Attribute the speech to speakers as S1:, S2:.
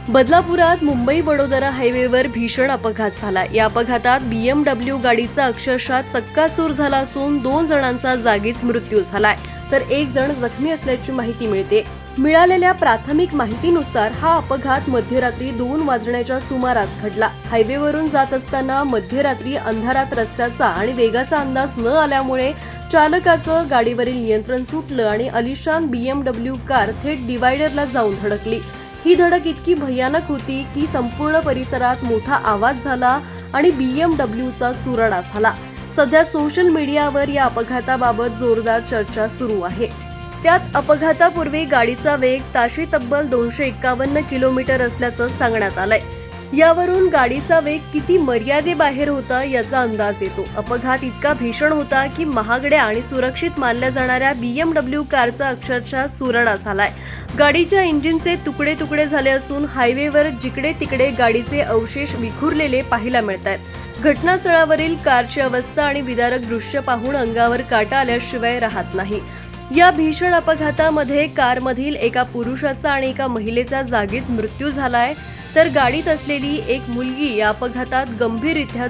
S1: बदलापुरात मुंबई वडोदरा हायवेवर भीषण अपघात झाला। या अपघातात BMW गाडीचा अक्षरशः चक्काचूर झाला असून 2 जणांचा जागीच मृत्यू झालाय, तर 1 जण जखमी असल्याची माहिती मिळते। मिळालेल्या प्राथमिक माहितीनुसार हा अपघात मध्यरात्री 2 वाजण्याच्या सुमारास घडला। हायवेवरून जात असताना मध्यरात्री अंधारात रस्त्याचा आणि वेगाचा अंदाज न आल्यामुळे चालकाचं गाडीवरील नियंत्रण सुटलं आणि अलिशान BMW कार थेट डिवायडरला जाऊन धडकली। ही धडक इतकी भयानक होती की संपूर्ण परिसरात मोठा आवाज झाला आणि BMWचा चुराडा झाला। सध्या सोशल मीडियावर या अपघाताबाबत जोरदार चर्चा सुरू आहे। त्यात अपघातापूर्वी गाडीचा वेग ताशी तब्बल 251 किलोमीटर असल्याचं सांगण्यात आलंय। यावरून गाडीचा वेग किती मर्यादेबाहेर होता याचा अंदाज येतो। अपघात इतका भीषण होता की महागड्या आणि सुरक्षित मानल्या जाणाऱ्या BMW कारचा अक्षरशः चुराडा झालाय। गाडीच्या इंजिनचे तुकडे तुकडे झाले असून हायवेवर जिकडे तिकडे गाडीचे अवशेष विखुरलेले पाहायला मिळतात। घटनास्थळावरील कारची अवस्था आणि विदारक दृश्य पाहून अंगावर काटा आल्याशिवाय राहत नाही। या भीषण अपघातामध्ये कारमधील एका पुरुषाचा आणि एका महिलेचा जागीच मृत्यू झालाय, तर गाडीत असलेली एक मुलगी या अपघातात गंभीररित्या